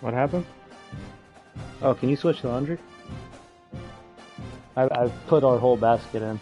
What happened? Oh, can you switch the laundry? I've put our whole basket in.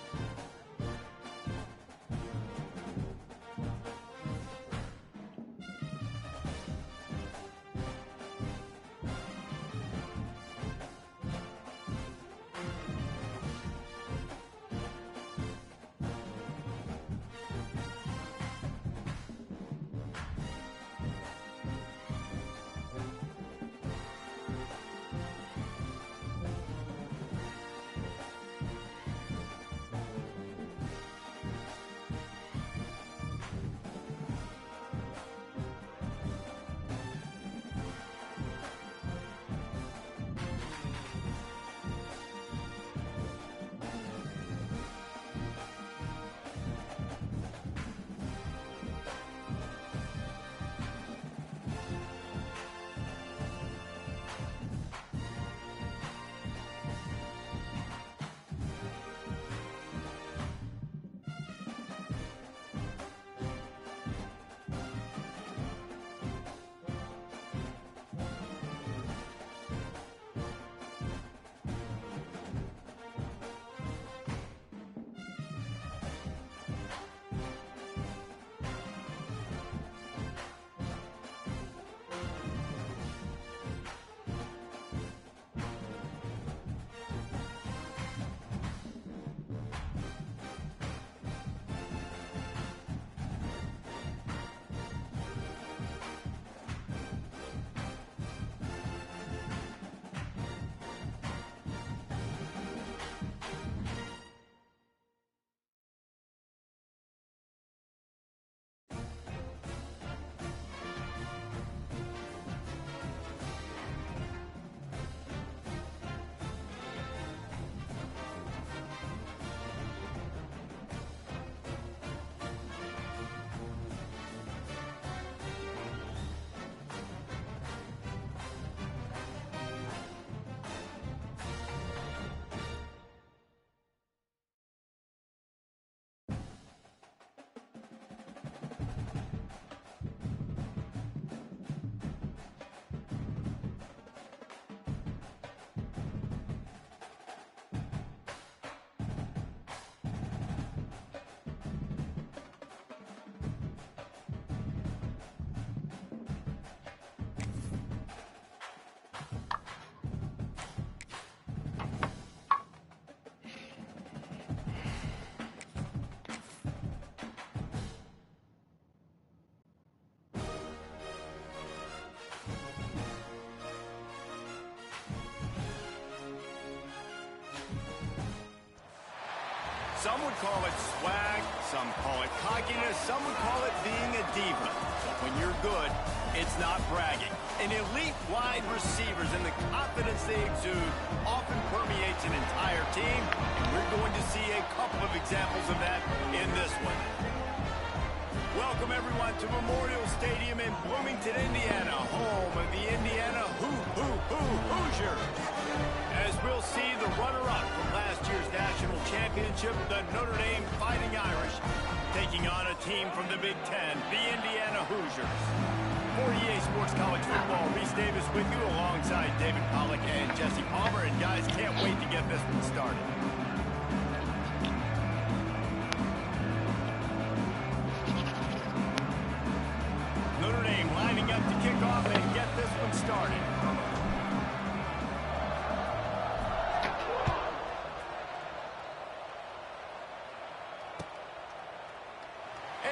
Some would call it swag, some call it cockiness, some would call it being a diva. But when you're good, it's not bragging. An elite wide receivers and the confidence they exude often permeates an entire team, and we're going to see a couple of examples of that in this one. Welcome, everyone, to Memorial Stadium in Bloomington, Indiana, home of the Indiana Hoosiers. As we'll see the runner-up from last year's national championship, the Notre Dame Fighting Irish, taking on a team from the Big Ten, the Indiana Hoosiers. For EA Sports College Football, Reese Davis with you alongside David Pollack and Jesse Palmer. And guys, can't wait to get this one started. Notre Dame lining up to kick off and get this one started.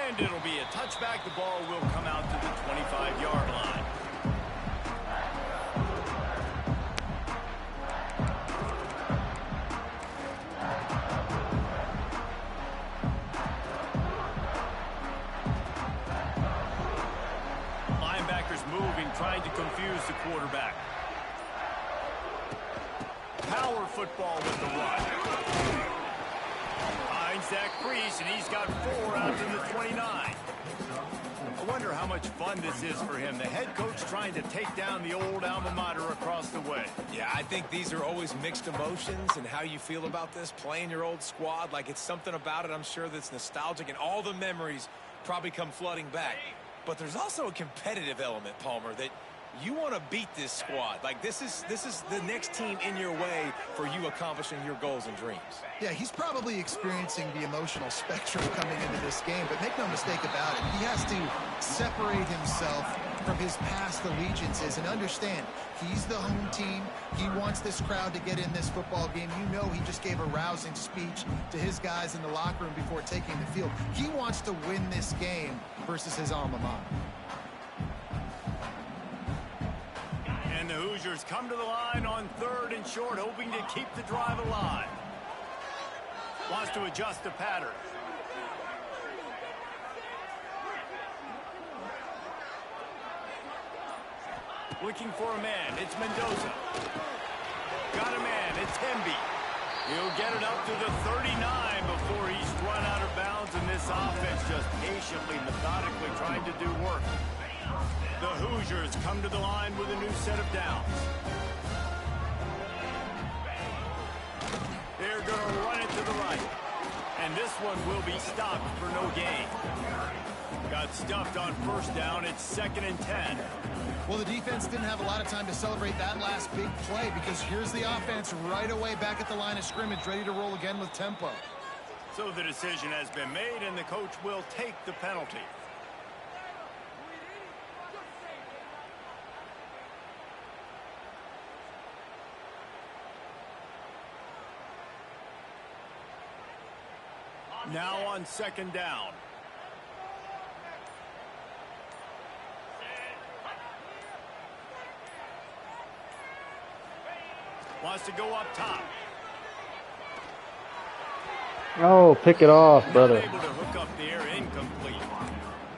And it'll be a touchback. The ball will come out to the 25-yard line. Linebackers moving, trying to confuse the quarterback. Power football with the run. Zach Priest, and he's got 4 out to the 29. I wonder how much fun this is for him. The head coach trying to take down the old alma mater across the way. Yeah, I think these are always mixed emotions and how you feel about this, playing your old squad. Like, it's something about it, I'm sure, that's nostalgic, and all the memories probably come flooding back. But there's also a competitive element, Palmer, that You want to beat this squad. Like, this is the next team in your way for you accomplishing your goals and dreams. Yeah, he's probably experiencing the emotional spectrum coming into this game, but make no mistake about it, he has to separate himself from his past allegiances and understand he's the home team. He wants this crowd to get in this football game. You know, he just gave a rousing speech to his guys in the locker room before taking the field. He wants to win this game versus his alma mater. And the Hoosiers come to the line on 3rd and short, hoping to keep the drive alive. Wants to adjust the pattern. Looking for a man. It's Mendoza. Got a man. It's Hemby. He'll get it up to the 39 before he's run out of bounds, and this offense just patiently, methodically trying to do work. The Hoosiers come to the line with a new set of downs. They're going to run it to the right. And this one will be stopped for no gain. Got stuffed on 1st down. It's 2nd and 10. Well, the defense didn't have a lot of time to celebrate that last big play because here's the offense right away back at the line of scrimmage, ready to roll again with tempo. So the decision has been made, and the coach will take the penalty. Now on 2nd down. Wants to go up top. Oh, pick it off, brother. Not able to hook up there, incomplete.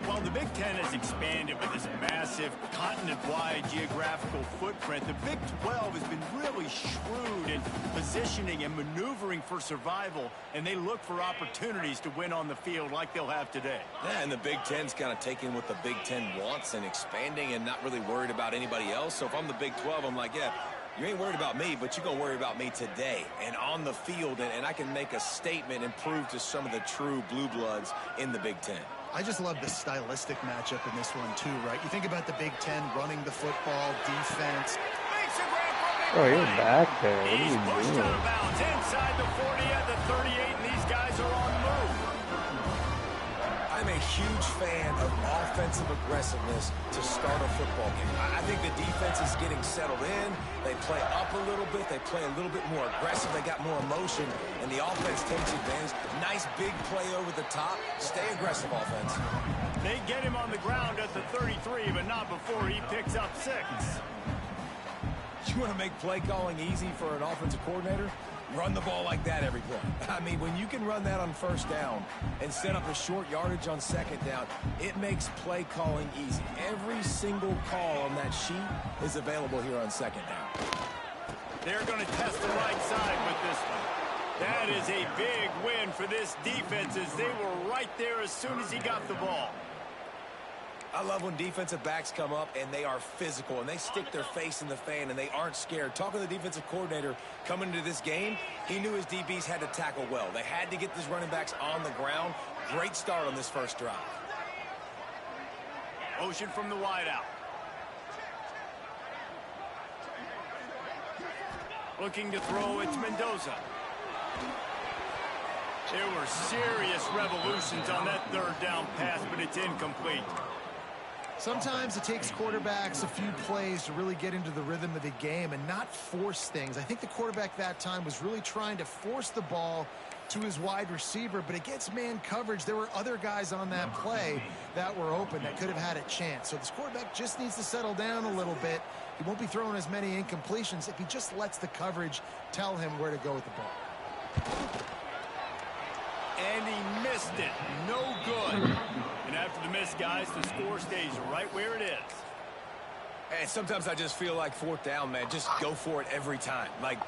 While the Big Ten has expanded with this massive continent-wide geographical footprint, the Big 12 has been really shrewd in positioning and maneuvering for survival, and they look for opportunities to win on the field like they'll have today. Yeah, and the Big Ten's kind of taking what the Big Ten wants and expanding and not really worried about anybody else. So if I'm the Big 12, I'm like, yeah, you ain't worried about me, but you're going to worry about me today and on the field, and I can make a statement and prove to some of the true blue bloods in the Big Ten. I just love the stylistic matchup in this one, too, right? You think about the Big Ten running the football, defense. Oh, you're back there. What are He's you pushed doing? out of bounds inside the 40 at the 38, and these guys are on the move. I'm a huge fan of offensive aggressiveness to start a football game. I think the defense is getting settled in. They play up a little bit. They play a little bit more aggressive. They got more emotion, and the offense takes advantage. Nice big play over the top. Stay aggressive, offense. They get him on the ground at the 33, but not before he picks up 6. You want to make play calling easy for an offensive coordinator? Run the ball like that every play. I mean, when you can run that on 1st down and set up a short yardage on 2nd down, it makes play calling easy. Every single call on that sheet is available here on 2nd down. They're going to test the right side with this one. That is a big win for this defense as they were right there as soon as he got the ball. I love when defensive backs come up and they are physical and they stick their face in the fan and they aren't scared. Talking to the defensive coordinator coming into this game, he knew his DBs had to tackle well. They had to get these running backs on the ground. Great start on this 1st drive. Motion from the wideout. Looking to throw, it's Mendoza. There were serious revolutions on that 3rd down pass, but it's incomplete. Sometimes it takes quarterbacks a few plays to really get into the rhythm of the game and not force things. I think the quarterback that time was really trying to force the ball to his wide receiver, but against man coverage, there were other guys on that play that were open that could have had a chance. So this quarterback just needs to settle down a little bit. He won't be throwing as many incompletions if he just lets the coverage tell him where to go with the ball. And he missed it. No good. And after the miss, guys, the score stays right where it is. And sometimes I just feel like 4th down, man. Just go for it every time. Like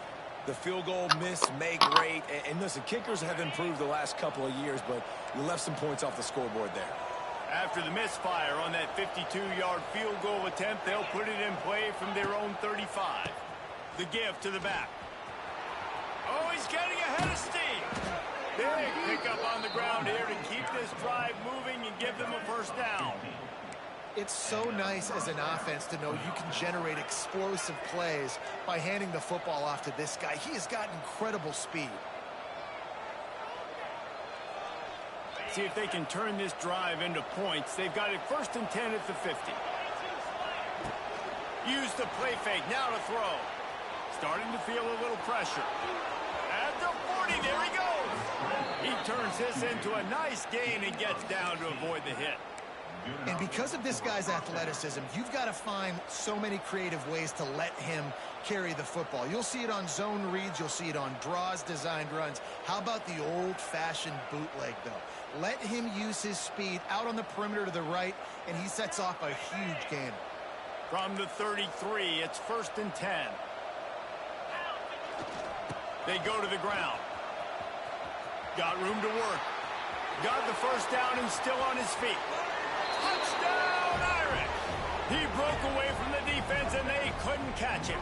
the field goal miss, make great. And listen, kickers have improved the last couple of years, but you left some points off the scoreboard there. After the misfire on that 52-yard field goal attempt, they'll put it in play from their own 35. The give to the back. Oh, he's getting ahead of steam. Big pickup on the ground here to keep this drive moving and give them a 1st down. It's so nice as an offense to know you can generate explosive plays by handing the football off to this guy. He has got incredible speed. See if they can turn this drive into points. They've got it 1st and 10 at the 50. Use the play fake. Now to throw. Starting to feel a little pressure. At the 40, there he goes. He turns this into a nice gain and gets down to avoid the hit. And because of this guy's athleticism, you've got to find so many creative ways to let him carry the football. You'll see it on zone reads. You'll see it on draws, designed runs. How about the old-fashioned bootleg, though? Let him use his speed out on the perimeter to the right, and he sets off a huge gain. From the 33, it's 1st and 10. They go to the ground. Got room to work. Got the first down and still on his feet. Touchdown, Irish! He broke away from the defense and they couldn't catch him.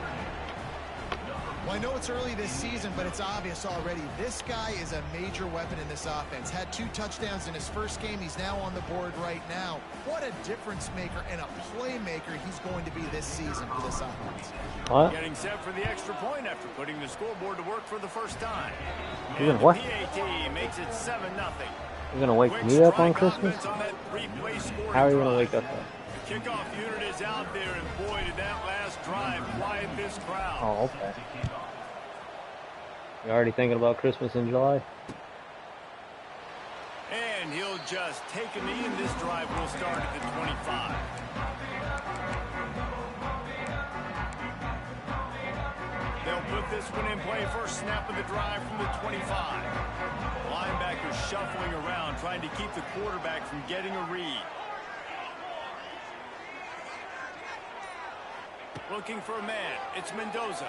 Well, I know it's early this season, but it's obvious already. This guy is a major weapon in this offense. Had 2 touchdowns in his first game. He's now on the board right now. What a difference maker and a playmaker he's going to be this season for this offense. What? Getting set for the extra point after putting the scoreboard to work for the first time. You're And gonna what? the PAT makes it 7-0. You're gonna wake me up on Christmas? How are you gonna wake up then? The kickoff unit is out there, and boy, did that last drive quiet this crowd. Oh, okay. You already thinking about Christmas in July? And he'll just take a knee, and this drive will start at the 25. They'll put this one in play. First snap of the drive from the 25. Linebackers shuffling around, trying to keep the quarterback from getting a read. Looking for a man. It's Mendoza.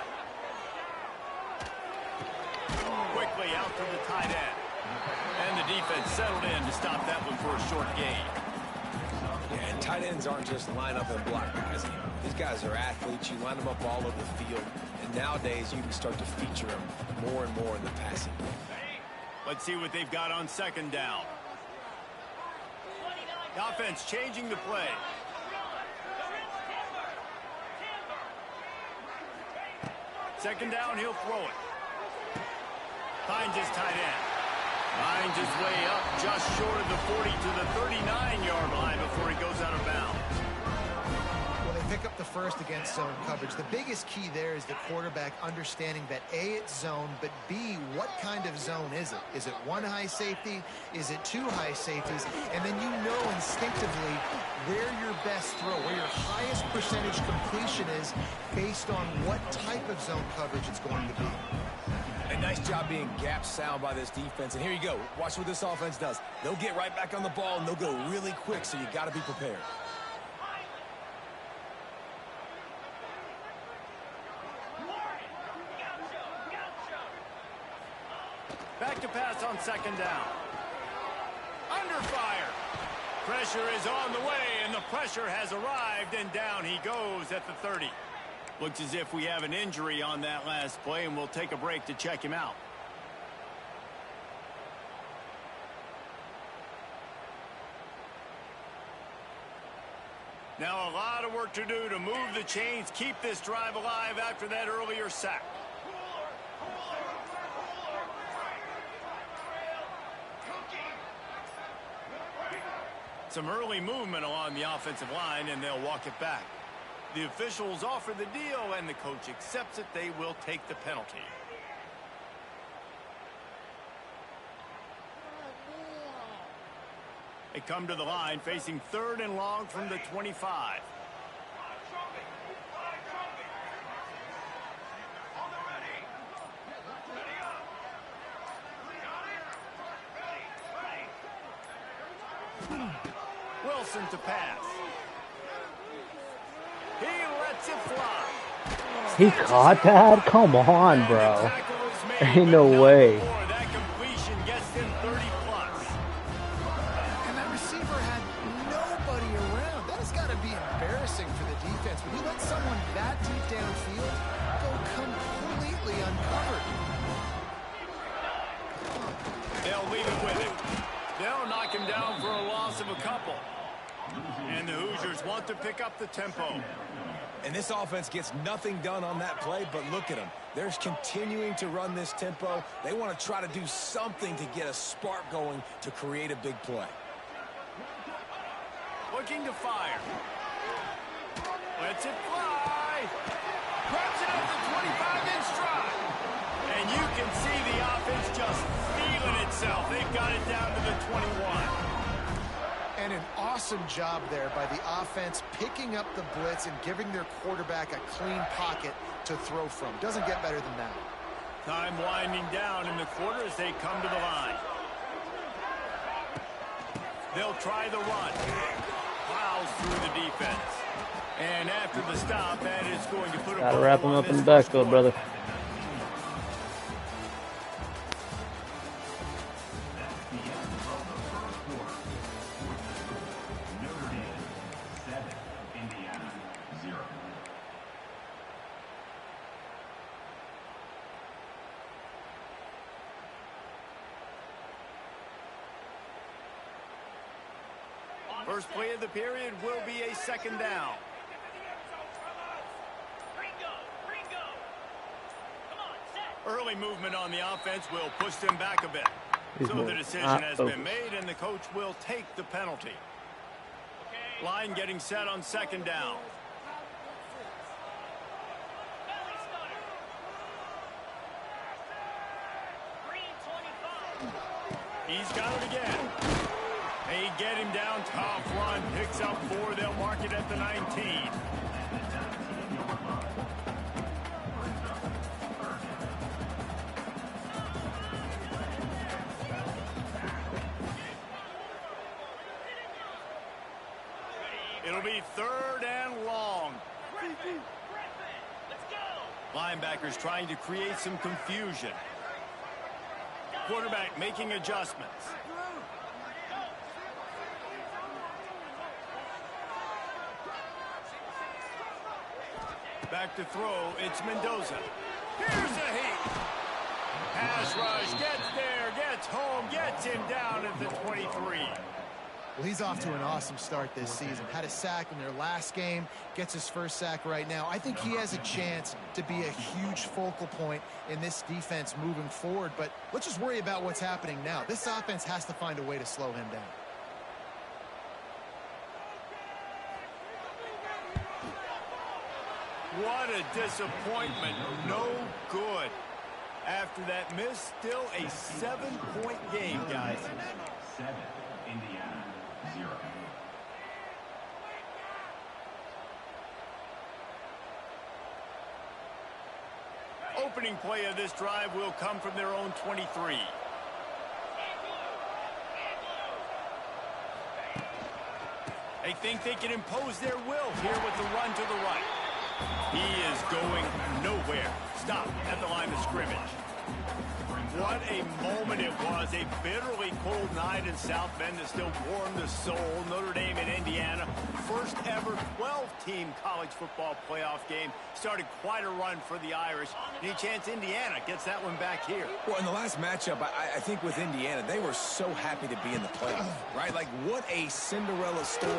Quickly out to the tight end. And the defense settled in to stop that one for a short gain. Yeah, and tight ends aren't just line up and block guys anymore. These guys are athletes. You line them up all over the field. And nowadays, you can start to feature them more and more in the passing game. Let's see what they've got on 2nd down. The offense changing the play. Second down, he'll throw it. Finds his tight end. Finds his way up just short of the 40 to the 39-yard line before he goes out of bounds. Well, they pick up the first against zone coverage. The biggest key there is the quarterback understanding that A, it's zone, but B, what kind of zone is it? Is it 1 high safety? Is it 2 high safeties? And then you know instinctively where your best throw, where your highest percentage completion is based on what type of zone coverage it's going to be. A nice job being gap sound by this defense. And here you go. Watch what this offense does. They'll get right back on the ball, and they'll go really quick, so you got to be prepared. Back to pass on 2nd down. Under fire. Pressure is on the way, and the pressure has arrived, and down he goes at the 30. Looks as if we have an injury on that last play, and we'll take a break to check him out. Now a lot of work to do to move the chains, keep this drive alive after that earlier sack. Some early movement along the offensive line, and they'll walk it back. The officials offer the deal, and the coach accepts it. They will take the penalty. They come to the line, facing 3rd and long from the 25. Wilson to pass. He lets it fly. He caught that? Come on, bro. Ain't no way. That completion gets him 30+. And that receiver had nobody around. That has got to be embarrassing for the defense. When you let someone that deep downfield go completely uncovered. They'll leave it with him. They'll knock him down for a loss of a couple. And the Hoosiers want to pick up the tempo. And this offense gets nothing done on that play, but look at them. They're continuing to run this tempo. They want to try to do something to get a spark going to create a big play. Looking to fire. Lets it fly. Grabs it at the 25-inch stride. And you can see the offense just feeling itself. They've got it down to the 21. And an awesome job there by the offense, picking up the blitz and giving their quarterback a clean pocket to throw from. Doesn't get better than that. Time winding down in the quarter as they come to the line. They'll try the run. Plows through the defense. And after the stop, that is going to put a... Gotta wrap him up in the backfield, brother. First play of the period will be a second down. Early movement on the offense will push them back a bit. So the decision has been made, and the coach will take the penalty. Line getting set on second down. He's got it again. They get him down, tough run, picks up 4, they'll mark it at the 19. It'll be third and long. Linebackers trying to create some confusion. Quarterback making adjustments. Back to throw, it's Mendoza. Here's a heat. Pass rush, gets there, gets home, gets him down at the 23. Well, he's off to an awesome start this season. Had a sack in their last game, gets his first sack right now. I think he has a chance to be a huge focal point in this defense moving forward, but let's just worry about what's happening now. This offense has to find a way to slow him down. What a disappointment. No good. After that miss, still a 7-point game, guys. 7, Indiana, 0. Opening play of this drive will come from their own 23. They think they can impose their will here with the run to the right. He is going nowhere. Stop at the line of scrimmage. What a moment it was. A bitterly cold night in South Bend that still warmed the soul. Notre Dame and Indiana, first ever 12-team college football playoff game. Started quite a run for the Irish. Any chance Indiana gets that one back here? Well, in the last matchup, I think with Indiana, they were so happy to be in the playoff, right? Like, what a Cinderella story,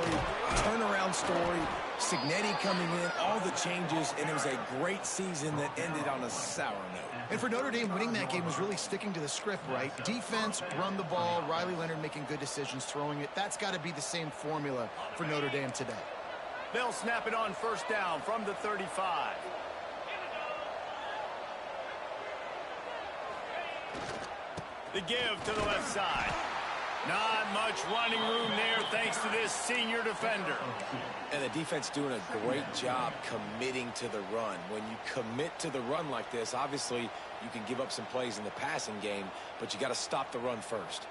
turnaround story. Signetti coming in, all the changes, and it was a great season that ended on a sour note. And for Notre Dame, winning that game was really sticking to the script, right? Defense, run the ball, Riley Leonard making good decisions, throwing it. That's got to be the same formula for Notre Dame today. They'll snap it on first down from the 35. The give to the left side. Not much running room there thanks to this senior defender. And the defense doing a great job committing to the run. When you commit to the run like this, obviously you can give up some plays in the passing game, but you got to stop the run first.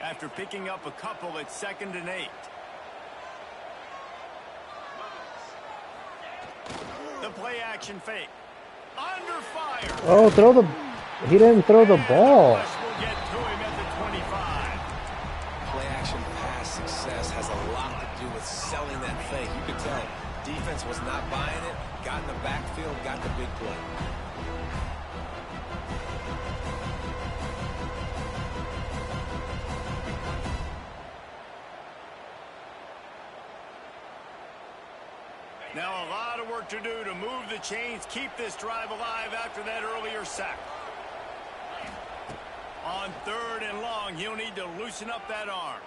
After picking up a couple, it's 2nd and 8. The play action fake. Under fire. Oh, he didn't throw the ball. Will get to him at the 25. Play action pass success has a lot to do with selling that fake. You could tell defense was not buying it, got in the backfield, got the big play. Now a lot of work to do to move the chains, keep this drive alive after that earlier sack. On 3rd and long, he'll need to loosen up that arm.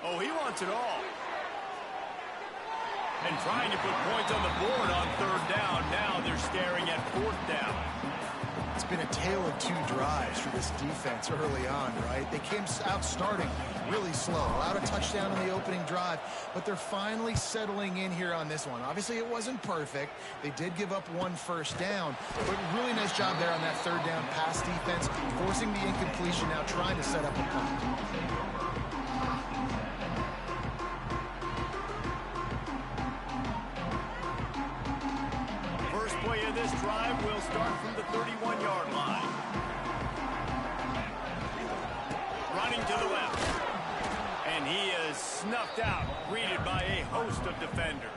Oh, he wants it all. And trying to put points on the board on 3rd down. Now they're staring at 4th down. It's been a tale of 2 drives for this defense early on, right? They came out starting really slow, allowed a touchdown in the opening drive, but they're finally settling in here on this one. Obviously, it wasn't perfect. They did give up 1 first down, but really nice job there on that 3rd down pass defense, forcing the incompletion, now trying to set up a punt. Play of this drive will start from the 31-yard line. Running to the left. And he is snuffed out, greeted by a host of defenders.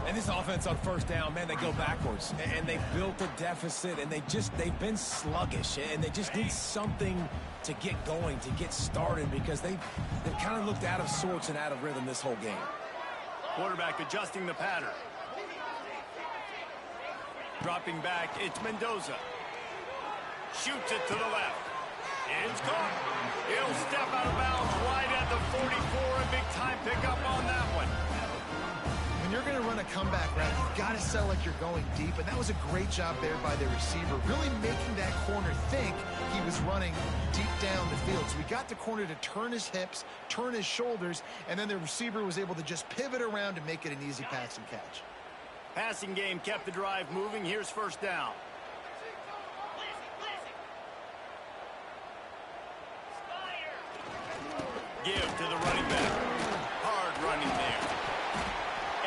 And this offense on 1st down, man, they go backwards. And they built a deficit, and they've been sluggish. And they just need something to get going, to get started, because they've kind of looked out of sorts and out of rhythm this whole game. Quarterback adjusting the pattern. Dropping back, it's Mendoza. Shoots it to the left. It's caught. He'll step out of bounds right at the 44. A big-time pickup on that one. When you're going to run a comeback route, you've got to sell like you're going deep, and that was a great job there by the receiver, really making that corner think he was running deep down the field. So we got the corner to turn his hips, turn his shoulders, and then the receiver was able to just pivot around and make it an easy pass and catch. Passing game kept the drive moving. Here's 1st down. Give to the running back. Hard running there.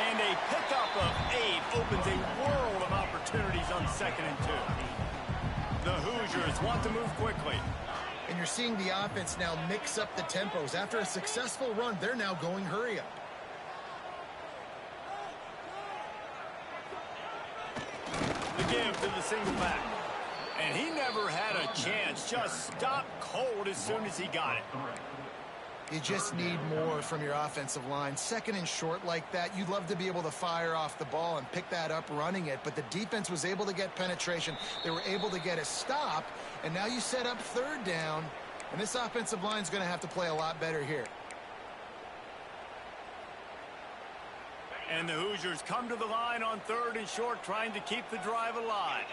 And a pickup of 8 opens a world of opportunities on 2nd and 2. The Hoosiers want to move quickly. And you're seeing the offense now mix up the tempos. After a successful run, they're now going hurry up. Give to the single back. And he never had a chance. Just stopped cold as soon as he got it. You just need more from your offensive line. 2nd and short like that, you'd love to be able to fire off the ball and pick that up running it, but the defense was able to get penetration. They were able to get a stop, and now you set up 3rd down, and this offensive line is going to have to play a lot better here. And the Hoosiers come to the line on 3rd and short, trying to keep the drive alive.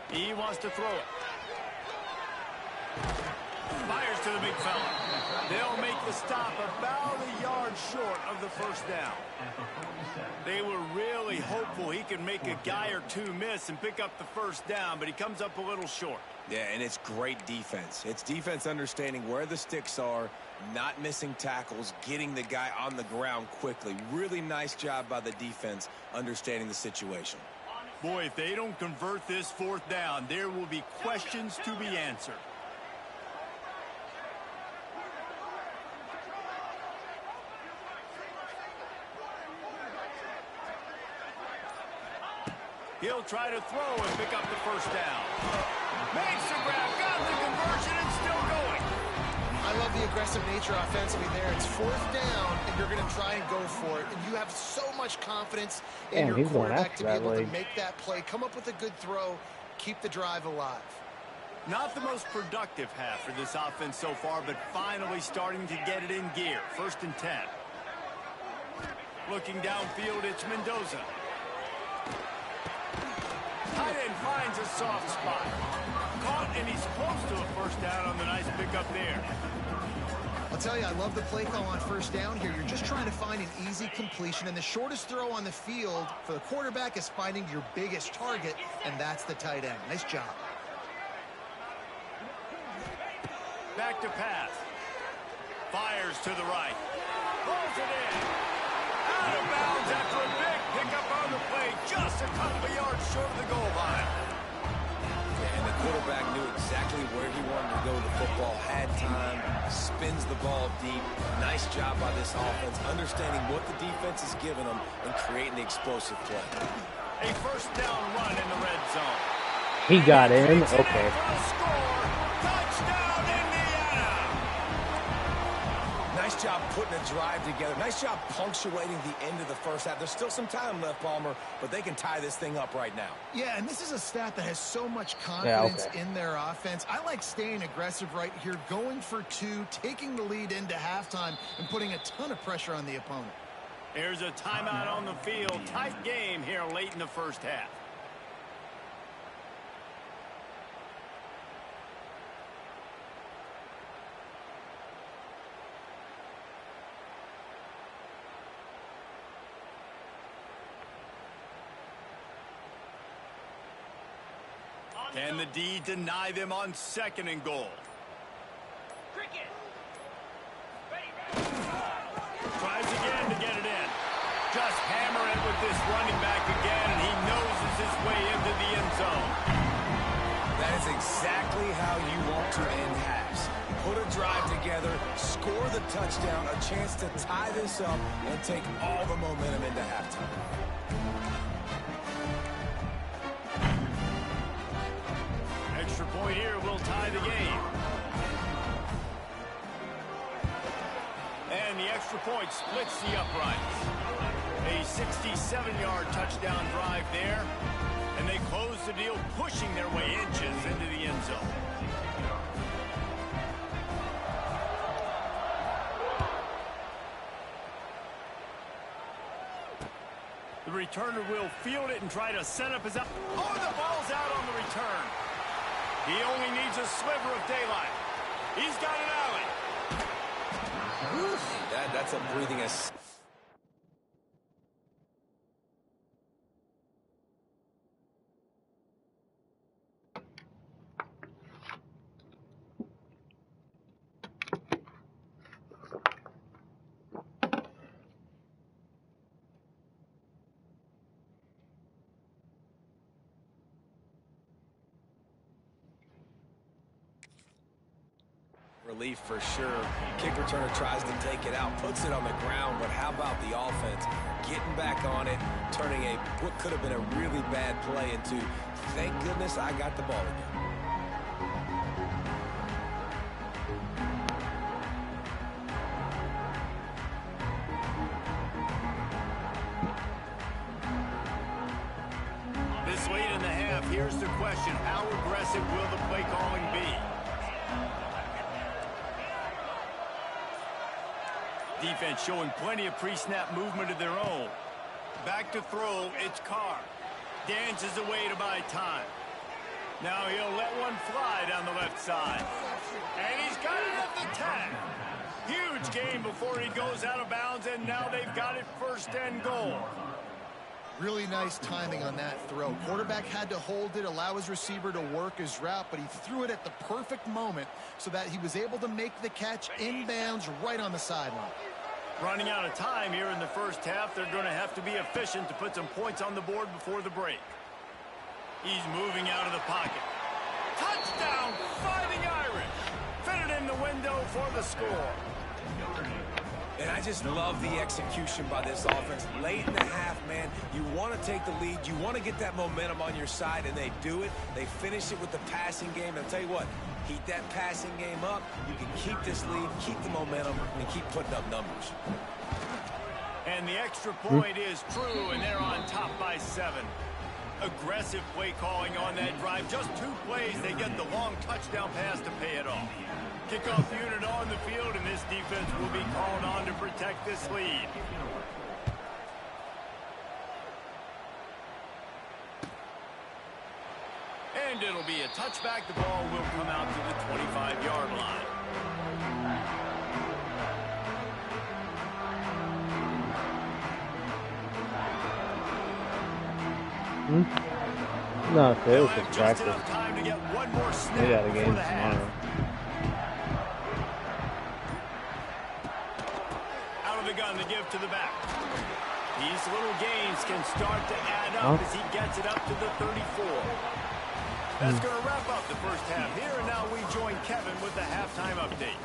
He wants to throw it. Fires to the big fella. They'll make the stop about a yard short of the 1st down. They were really hopeful he could make a guy or 2 miss and pick up the 1st down, but he comes up a little short. Yeah, and it's great defense. It's defense understanding where the sticks are, not missing tackles, getting the guy on the ground quickly. Really nice job by the defense understanding the situation. Boy, if they don't convert this 4th down, there will be questions to be answered. He'll try to throw and pick up the 1st down. Makes the grab, got the conversion, and still going. I love the aggressive nature offensively there. It's 4th down, and you're going to try and go for it. And you have so much confidence in your quarterback to be able to make that play, come up with a good throw, keep the drive alive. Not the most productive half for this offense so far, but finally starting to get it in gear. 1st and 10. Looking downfield, it's Mendoza. Tight end finds a soft spot. Caught, and he's close to a 1st down on the nice pickup there. I'll tell you, I love the play call on 1st down here. You're just trying to find an easy completion, and the shortest throw on the field for the quarterback is finding your biggest target, and that's the tight end. Nice job. Back to pass. Fires to the right. Pulls it in. Out of bounds after a big pickup on the play. Just a couple of yards short of the goal line. And the quarterback knew exactly where he wanted to go with the football, had time, spins the ball deep. Nice job by this offense, understanding what the defense is giving them and creating the explosive play. A first down run in the red zone. He got in? Okay. Touchdown, Indiana! Nice job putting a drive together. Nice job punctuating the end of the first half. There's still some time left, Palmer, but they can tie this thing up right now. Yeah, and this is a stat that has so much confidence in their offense. I like staying aggressive right here, going for two, taking the lead into halftime, and putting a ton of pressure on the opponent. Here's a timeout on the field. Tight game here late in the first half. Can the D deny them on 2nd and goal? Tries again to get it in. Just hammer it with this running back again, and he noses his way into the end zone. That is exactly how you want to end halves. Put a drive together, score the touchdown, a chance to tie this up, and take all the momentum into halftime. Extra point here will tie the game. And the extra point splits the uprights. A 67-yard touchdown drive there. And they close the deal, pushing their way inches into the end zone. The returner will field it and try to set up his... Oh, the ball's out on the return. He only needs a sliver of daylight. He's got an alley. That's a breathing ass. Relief for sure. Kick returner tries to take it out, puts it on the ground, but how about the offense getting back on it, turning what could have been a really bad play into, thank goodness I got the ball again. This late in the half, here's the question. How aggressive will the play calling be? Defense showing plenty of pre-snap movement of their own. Back to throw, it's Carr. Dances away to buy time. Now he'll let one fly down the left side. And he's got it at the 10. Huge gain before he goes out of bounds, and now they've got it 1st and goal. Really nice timing on that throw. Quarterback had to hold it, allow his receiver to work his route, but he threw it at the perfect moment so that he was able to make the catch inbounds right on the sideline. Running out of time here in the first half. They're going to have to be efficient to put some points on the board before the break. He's moving out of the pocket. Touchdown, Fighting Irish. Fitted in the window for the score. And I just love the execution by this offense. Late in the half, man, you want to take the lead. You want to get that momentum on your side, and they do it. They finish it with the passing game. And I'll tell you what, heat that passing game up. You can keep this lead, keep the momentum, and keep putting up numbers. And the extra point is true, and they're on top by 7. Aggressive play calling on that drive. Just 2 plays, they get the long touchdown pass to pay it off. Kickoff unit on the field, and this defense will be called on to protect this lead. And it'll be a touchback. The ball will come out to the 25-yard line. No, it was just Just practice. enough time to get one more snap They got a before game the half. tomorrow. Out of the gun to give to the back. These little gains can start to add up as he gets it up to the 34. That's going to wrap up the first half here, and now we join Kevin with the halftime update.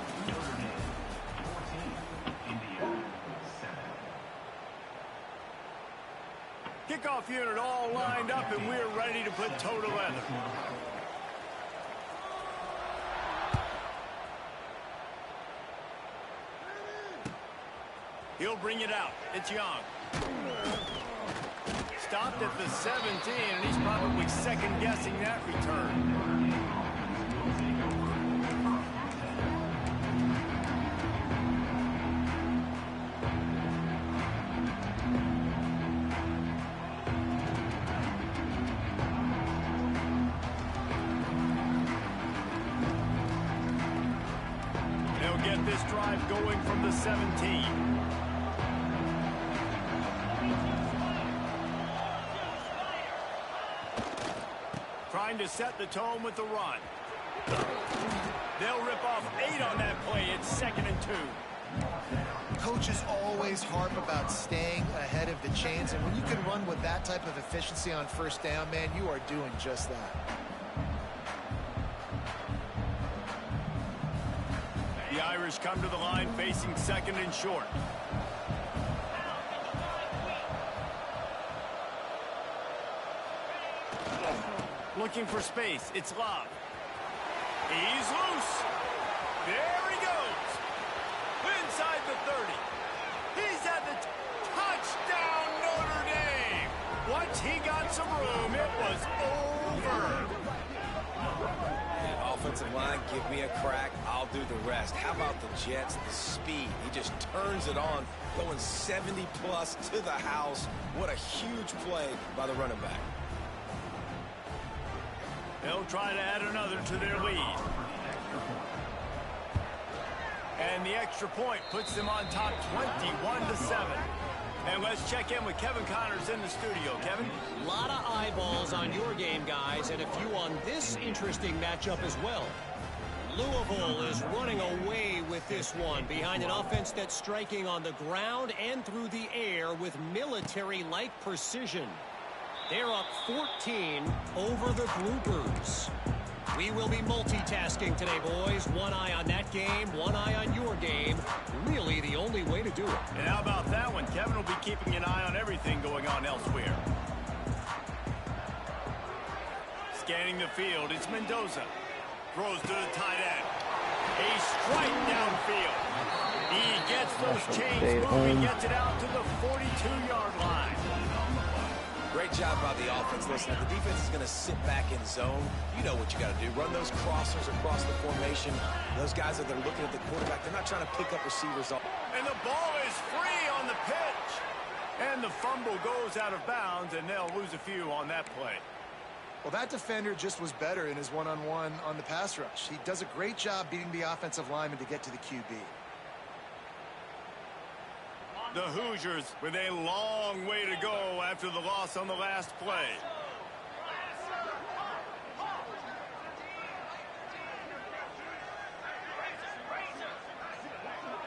Kickoff unit all lined up, and we're ready to put toe to leather. He'll bring it out. It's Young. Stopped at the 17, and he's probably second-guessing that return. They'll get this drive going from the 17. Trying to set the tone with the run. They'll rip off 8 on that play. It's 2nd and 2. Coaches always harp about staying ahead of the chains, and when you can run with that type of efficiency on first down, man, you are doing just that. The Irish come to the line facing 2nd and short. Looking for space. It's Love. He's loose. There he goes. Inside the 30. He's at the touchdown, Notre Dame. Once he got some room, it was over. Offensive line, give me a crack. I'll do the rest. How about the Jets? The speed. He just turns it on, going 70-plus to the house. What a huge play by the running back. They'll try to add another to their lead. And the extra point puts them on top 21-7. And let's check in with Kevin Connors in the studio. Kevin? A lot of eyeballs on your game, guys, and a few on this interesting matchup as well. Louisville is running away with this one behind an offense that's striking on the ground and through the air with military-like precision. They're up 14 over the Groupers. We will be multitasking today, boys. One eye on that game, one eye on your game. Really the only way to do it. And how about that one? Kevin will be keeping an eye on everything going on elsewhere. Scanning the field, it's Mendoza. Throws to the tight end. A strike downfield. He gets those chains moving, gets it out to the 42-yard line. Great job by the offense. Listen, if the defense is going to sit back in zone, you know what you got to do. Run those crossers across the formation. Those guys that are looking at the quarterback, they're not trying to pick up receivers. And the ball is free on the pitch. And the fumble goes out of bounds, and they'll lose a few on that play. Well, that defender just was better in his one-on-one on the pass rush. He does a great job beating the offensive lineman to get to the QB. The Hoosiers with a long way to go after the loss on the last play.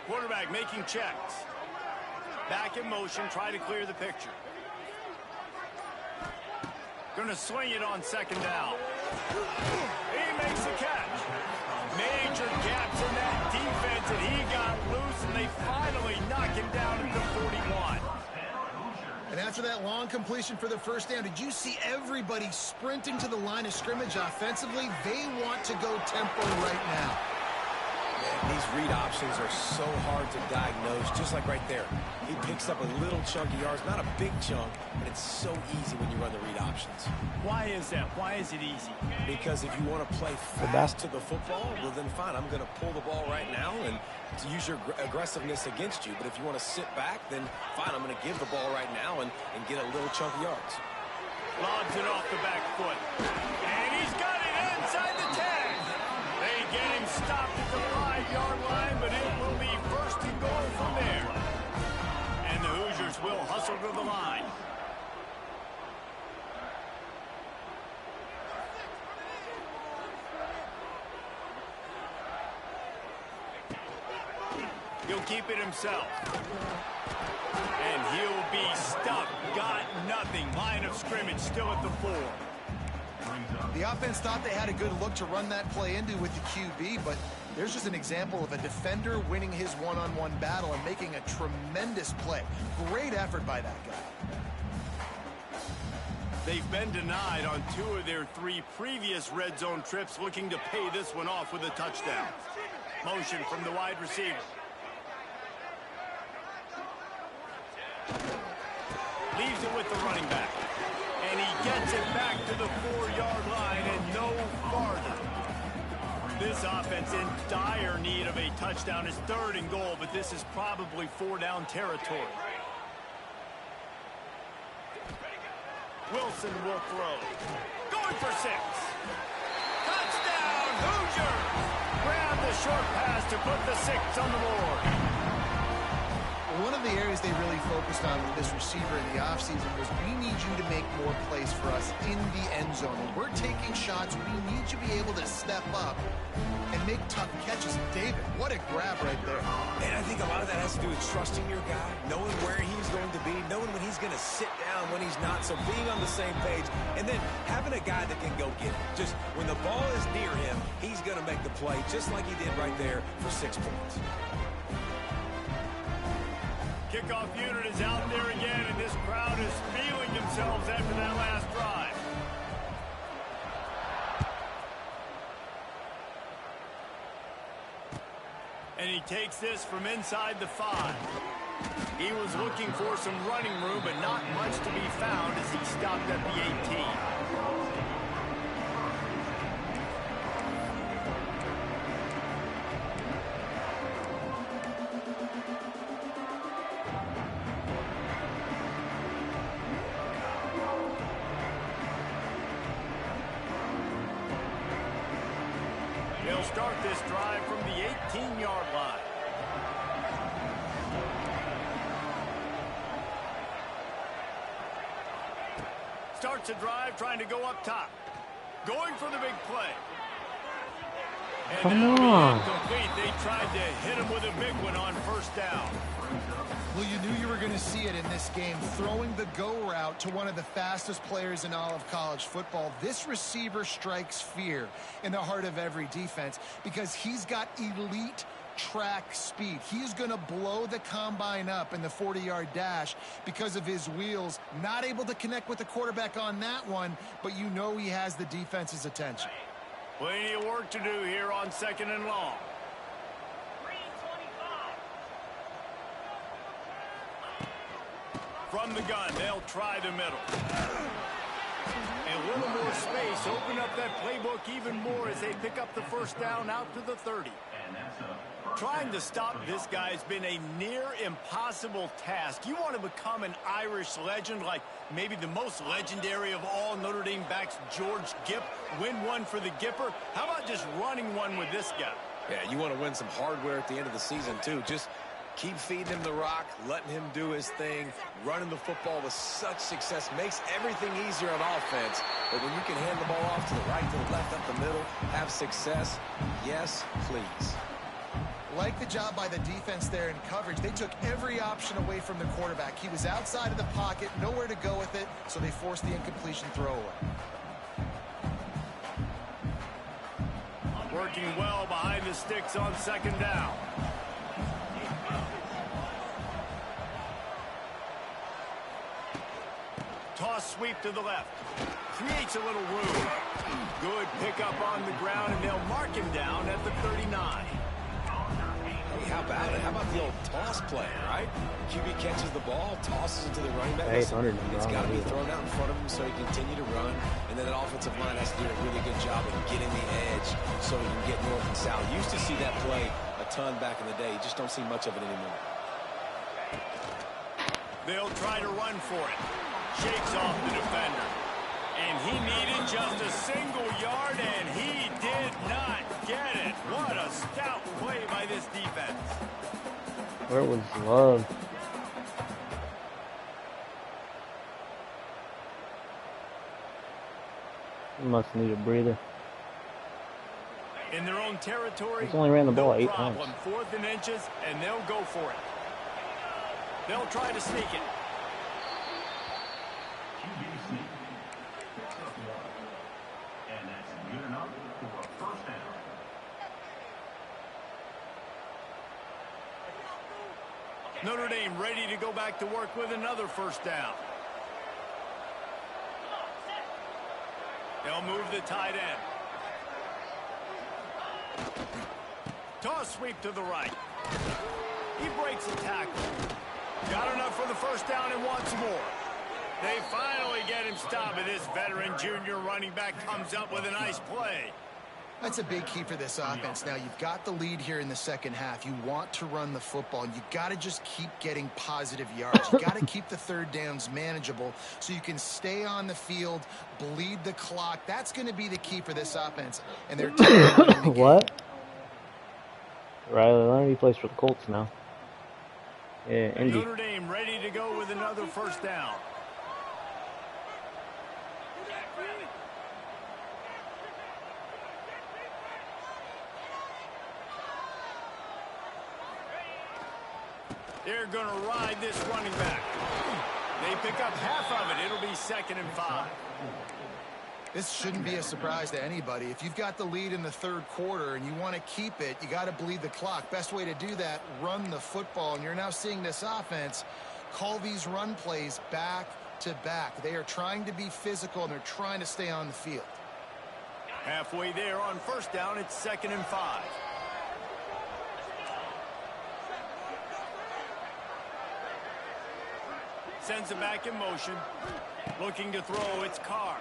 Quarterback making checks. Back in motion, try to clear the picture. Going to swing it on 2nd down. He makes the catch. Major gaps in that defense, and he got loose, and they finally knock him down at the 41. And after that long completion for the first down, did you see everybody sprinting to the line of scrimmage offensively? They want to go tempo right now. These read options are so hard to diagnose, just like right there. He picks up a little chunk of yards, not a big chunk, but it's so easy when you run the read options. Why is that? Why is it easy? Because if you want to play fast to the football, well then fine, I'm going to pull the ball right now and to use your aggressiveness against you. But if you want to sit back, then fine, I'm going to give the ball right now and get a little chunk of yards. Lobs it off the back foot. And he's got it inside the 10. They get him stopped at the 5-yard line, but it will be 1st and goal from there. And the Hoosiers will hustle to the line. He'll keep it himself. And he'll be stuffed. Got nothing. Line of scrimmage still at the 4. The offense thought they had a good look to run that play into with the QB, but there's just an example of a defender winning his one-on-one battle and making a tremendous play. Great effort by that guy. They've been denied on 2 of their 3 previous red zone trips, looking to pay this one off with a touchdown. Motion from the wide receiver. Leaves it with the running back. And he gets it back to the 4-yard line and no farther. This offense in dire need of a touchdown. Is 3rd and goal, but this is probably 4-down territory. Wilson will throw. Going for 6. Touchdown, Hoosiers! Grab the short pass to put the 6 on the board. One of the areas they really focused on with this receiver in the offseason was, we need you to make more plays for us in the end zone. When we're taking shots, we need you to be able to step up and make tough catches. David, what a grab right there. And I think a lot of that has to do with trusting your guy, knowing where he's going to be, knowing when he's going to sit down, when he's not, so being on the same page, and then having a guy that can go get it. Just when the ball is near him, he's going to make the play, just like he did right there for 6 points. Kickoff unit is out there again, and this crowd is feeling themselves after that last drive. And he takes this from inside the 5. He was looking for some running room, but not much to be found as he stopped at the 18. They'll start this drive from the 18-yard line. Starts a drive trying to go up top. Going for the big play. And Come on. Incomplete. They tried to hit him with a big one on 1st down. Well, you knew you were going to see it in this game, throwing the go route to one of the fastest players in all of college football. This receiver strikes fear in the heart of every defense because he's got elite track speed. He's going to blow the combine up in the 40-yard dash because of his wheels. Not able to connect with the quarterback on that one, but you know he has the defense's attention. Plenty of work to do here on 2nd and long. From the gun, they'll try the middle. And a little more space. Open up that playbook even more as they pick up the 1st down out to the 30. Trying to stop this guy has been a near impossible task. You want to become an Irish legend, like maybe the most legendary of all Notre Dame backs, George Gipp. Win one for the Gipper. How about just running one with this guy? Yeah, you want to win some hardware at the end of the season, too. Just keep feeding him the rock, letting him do his thing. Running the football with such success makes everything easier on offense. But when you can hand the ball off to the right, to the left, up the middle, have success, yes, please. Like the job by the defense there in coverage. They took every option away from the quarterback. He was outside of the pocket, nowhere to go with it, so they forced the incompletion throwaway. Working well behind the sticks on 2nd down. Toss sweep to the left. Creates a little room. Good pickup on the ground, and they'll mark him down at the 39. Hey, how about it? How about the old toss play, right? QB catches the ball, tosses it to the running back. It's got to be thrown out in front of him so he can continue to run. And then the offensive line has to do a really good job of getting the edge so he can get north and south. Used to see that play a ton back in the day. You just don't see much of it anymore. They'll try to run for it. Shakes off the defender. And he needed just a single yard, and he did not get it. What a stout play by this defense. Where was Love? He must need a breather. In their own territory, He's only ran the ball 8 times. 4th and inches, and they'll go for it. They'll try to sneak it. And that's good enough for a 1st down. Notre Dame ready to go back to work with another 1st down. They'll move the tight end. Toss sweep to the right. He breaks the tackle. Got enough for the first down and wants more. They finally get him stopped, and this veteran junior running back comes up with a nice play. That's a big key for this offense. Now, you've got the lead here in the second half. You want to run the football, and you got to just keep getting positive yards. You got to keep the third downs manageable so you can stay on the field, bleed the clock. That's going to be the key for this offense. And they're what? Riley Leonard, he plays for the Colts now. Yeah, Indy. Notre Dame ready to go with another first down. They're going to ride this running back. They pick up half of it. It'll be 2nd and 5. This shouldn't be a surprise to anybody. If you've got the lead in the third quarter and you want to keep it, you got to bleed the clock. Best way to do that, run the football. And you're now seeing this offense call these run plays back to back. They are trying to be physical, and they're trying to stay on the field. Halfway there on first down, it's 2nd and 5. Sends it back in motion. Looking to throw, it's Carr.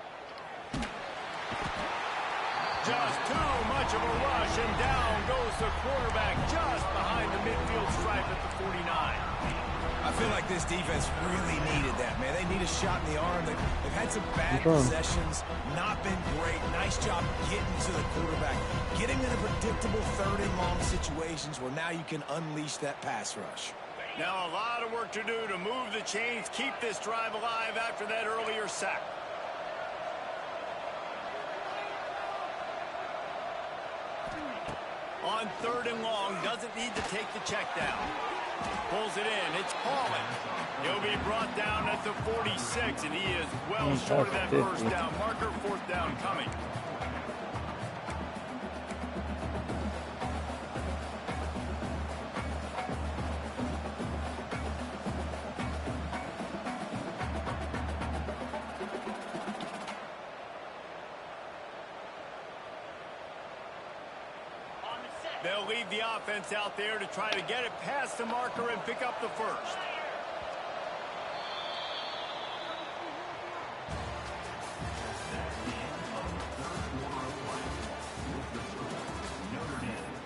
Just too much of a rush, and down goes the quarterback just behind the midfield stripe at the 49. I feel like this defense really needed that, man. They need a shot in the arm. They've had some bad possessions, not been great. Nice job getting to the quarterback, getting into predictable 3rd and long situations where now you can unleash that pass rush. Now a lot of work to do to move the chains, keep this drive alive after that earlier sack. On 3rd and long, doesn't need to take the check down. Pulls it in, it's Paulin. He'll be brought down at the 46, and he is well short of that first down marker. 4th down coming. They'll leave the offense out there to try to get it past the marker and pick up the first. Notre Dame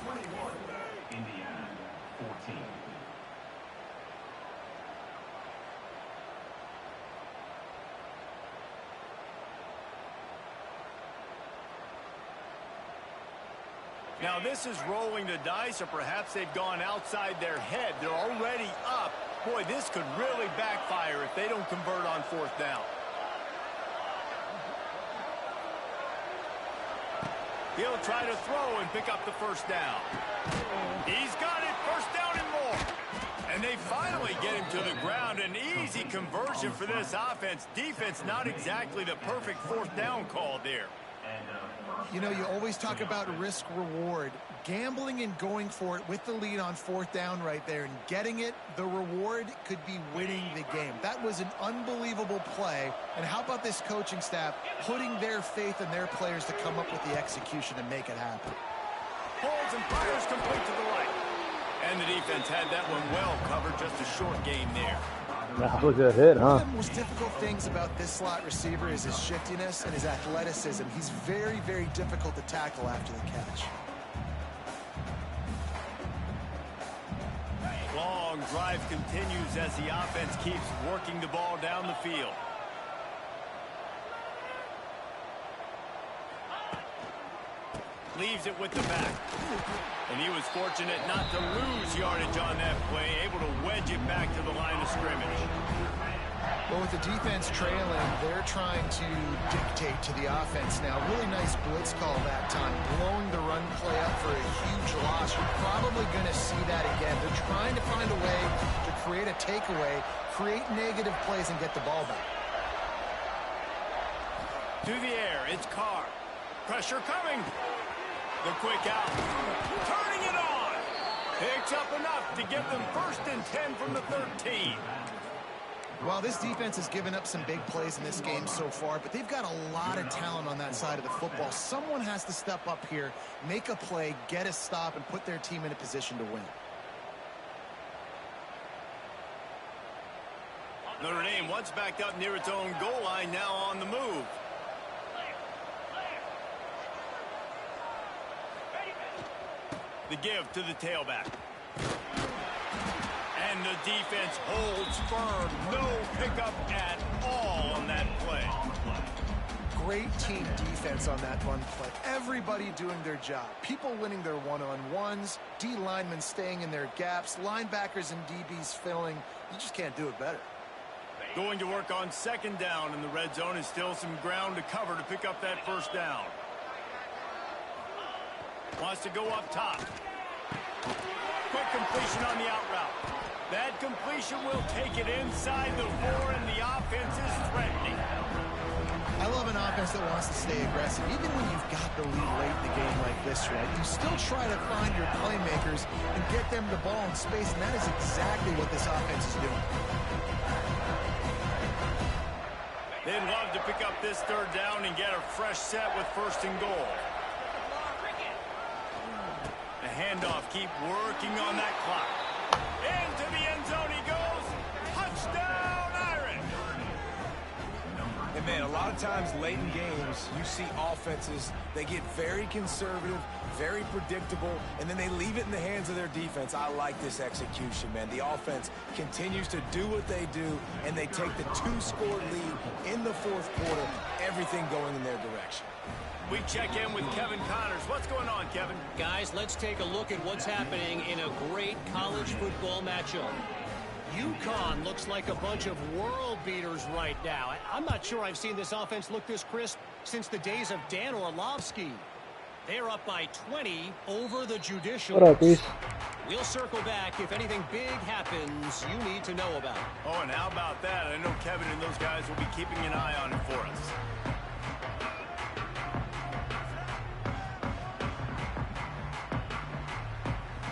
21, Indiana 14. Now this is rolling the dice, or perhaps they've gone outside their head. They're already up. Boy, this could really backfire if they don't convert on 4th down. He'll try to throw and pick up the first down. He's got it, 1st down and more. And they finally get him to the ground. An easy conversion for this offense. Defense, not exactly the perfect 4th down call there. You know, you always talk about risk-reward. Gambling and going for it with the lead on 4th down right there and getting it, the reward could be winning the game. That was an unbelievable play. And how about this coaching staff putting their faith in their players to come up with the execution and make it happen? Holds and fires complete to the right. And the defense had that one well covered. Just a short game there. That was a hit, huh? One of the most difficult things about this slot receiver is his shiftiness and his athleticism. He's very, very difficult to tackle after the catch. Long drive continues as the offense keeps working the ball down the field. Leaves it with the back. And he was fortunate not to lose yardage on that play, able to wedge it back to the line of scrimmage. Well, with the defense trailing, they're trying to dictate to the offense now. Really nice blitz call that time, blowing the run play up for a huge loss. You're probably going to see that again. They're trying to find a way to create a takeaway, create negative plays, and get the ball back. To the air, it's Carr. Pressure coming. The quick out. Turning it on. Picks up enough to give them 1st and 10 from the 13. Well, this defense has given up some big plays in this game so far, but they've got a lot of talent on that side of the football. Someone has to step up here, make a play, get a stop, and put their team in a position to win. Notre Dame once backed up near its own goal line, now on the move. The give to the tailback. And the defense holds firm. No pickup at all on that play. Great team defense on that run play. Everybody doing their job. People winning their one-on-ones, D linemen staying in their gaps, linebackers and DBs filling. You just can't do it better. Going to work on second down, and the red zone is still some ground to cover to pick up that first down. Wants to go up top. Quick completion on the out route. That completion will take it inside the 4, and the offense is threatening. I love an offense that wants to stay aggressive. Even when you've got the lead late in the game like this, right? You still try to find your playmakers and get them the ball in space, and that is exactly what this offense is doing. They'd love to pick up this third down and get a fresh set with first and goal. The handoff, keep working on that clock. Into the end zone he goes. Touchdown, Irish. And man, a lot of times late in games, you see offenses, they get very conservative, very predictable, and then they leave it in the hands of their defense. I like this execution, man. The offense continues to do what they do, and they take the 2-score lead in the fourth quarter, everything going in their direction. We check in with Kevin Connors. What's going on, Kevin? Guys, let's take a look at what's happening in a great college football matchup. UConn looks like a bunch of world beaters right now. I'm not sure I've seen this offense look this crisp since the days of Dan Orlovsky. They're up by 20 over the Judicials. What up, Reese? We'll circle back if anything big happens you need to know about. Oh, and how about that? I know Kevin and those guys will be keeping an eye on it for us.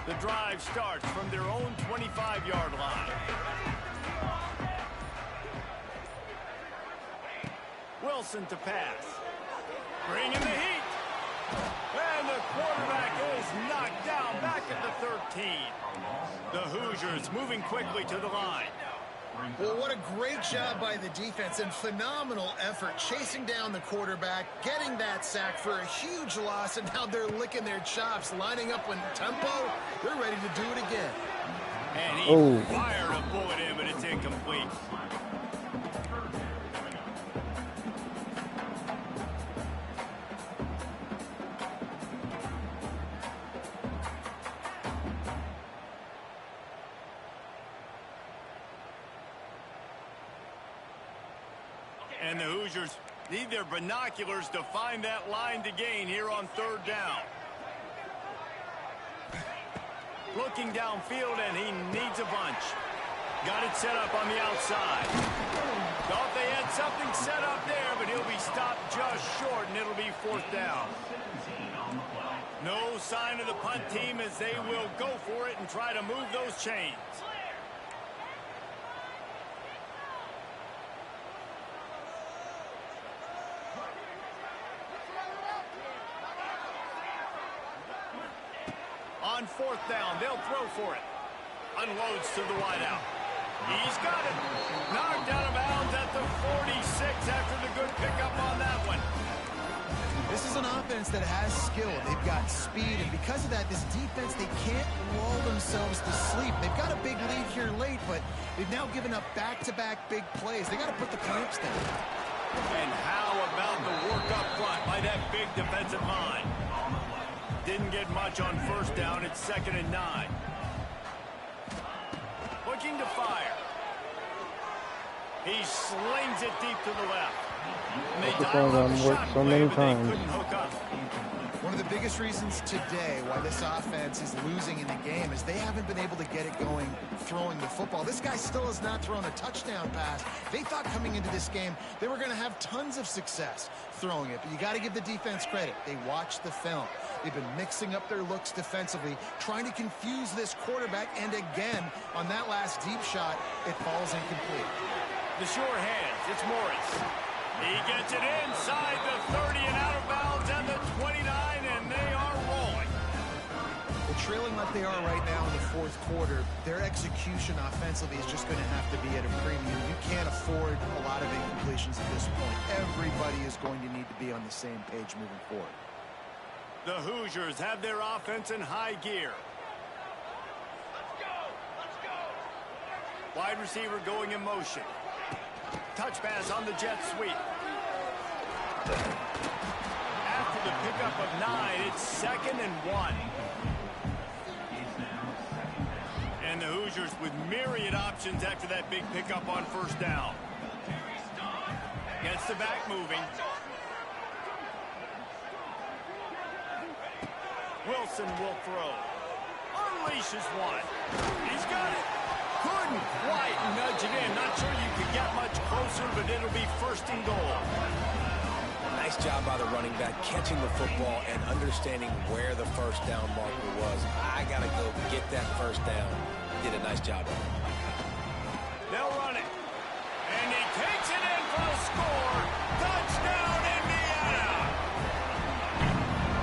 The drive starts from their own 25-yard line. Wilson to pass. Bringing the heat. And the quarterback is knocked down back at the 13. The Hoosiers moving quickly to the line. Well, what a great job by the defense and phenomenal effort chasing down the quarterback, getting that sack for a huge loss, and now they're licking their chops, lining up in tempo. They're ready to do it again. And he fired a bullet in, but it's incomplete. And the Hoosiers need their binoculars to find that line to gain here on third down. Looking downfield, and he needs a bunch. Got it set up on the outside. Thought they had something set up there, but he'll be stopped just short, and it'll be fourth down. No sign of the punt team as they will go for it and try to move those chains. On fourth down, they'll throw for it. Unloads to the wideout. He's got it. Knocked out of bounds at the 46 after the good pickup on that one. This is an offense that has skill. They've got speed, and because of that, this defense, they can't lull themselves to sleep. They've got a big lead here late, but they've now given up back-to-back big plays. They got to put the clamps down. And how about the work up front by that big defensive line? Didn't get much on first down. It's 2nd and 9. Looking to fire. He slings it deep to the left. And they dial up the shot so many times. couldn't hook up. One of the biggest reasons today why this offense is losing in the game is they haven't been able to get it going throwing the football. This guy still has not thrown a touchdown pass. They thought coming into this game they were going to have tons of success throwing it, but you got to give the defense credit. They watched the film. They've been mixing up their looks defensively, trying to confuse this quarterback, and again, on that last deep shot, it falls incomplete. The sure hands, it's Morris. He gets it inside the 30 and out of bounds at the 29, and they are rolling. Well, trailing like they are right now in the fourth quarter, their execution offensively is just going to have to be at a premium. You can't afford a lot of incompletions at this point. Everybody is going to need to be on the same page moving forward. The Hoosiers have their offense in high gear. Wide receiver going in motion. Touch pass on the jet sweep. After the pickup of 9, it's 2nd and 1. And the Hoosiers with myriad options after that big pickup on first down. Gets the back moving. Wilson will throw. Unleashes one. He's got it. Couldn't quite nudge it in. Not sure you could get much closer, but it'll be 1st and goal. Nice job by the running back catching the football and understanding where the first down marker was. I got to go get that first down. Did a nice job of it. They'll run it. And he takes it in for a score. Touchdown, Indiana.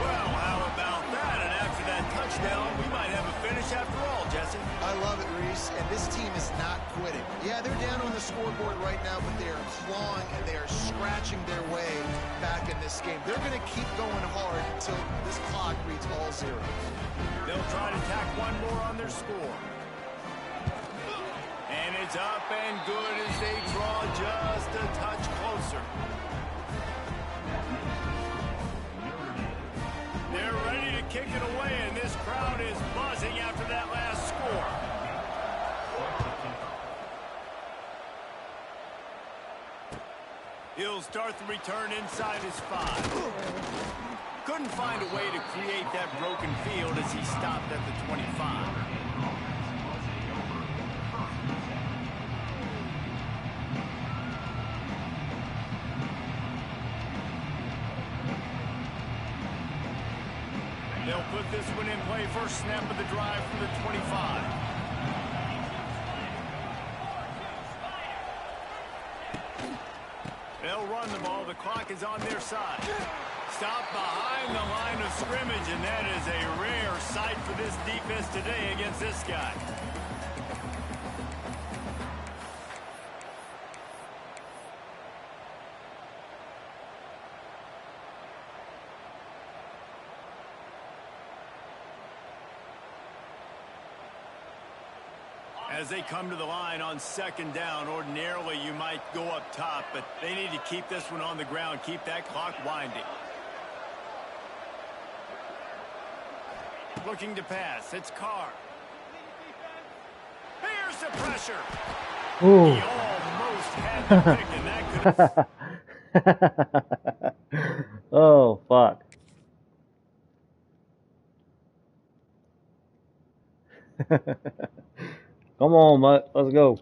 Well, how about that? And after that touchdown, we might have a finish after all, Jesse. I love it, Reese, and this team is not quitting. Yeah, they're down on the scoreboard right now, but they are clawing and they are scratching their way back in this game. They're going to keep going hard until this clock reads all zeros. They'll try to tack one more on their score. And it's up and good as they draw just a touch closer. They're ready to kick it away, and this crowd is buzzing after that last score. He'll start the return inside his 5. Couldn't find a way to create that broken field as he stopped at the 25. They'll put this one in play. First snap of the drive from the 25. They'll run the ball. The clock is on their side. Stop behind the line of scrimmage, and that is a rare sight for this defense today against this guy. As they come to the line on 2nd down, ordinarily you might go up top, but they need to keep this one on the ground, keep that clock winding. Looking to pass, it's Carr. Here's the pressure. Ooh. He almost had the pick, and that could... Oh, fuck. Come on, Mutt. Let's go.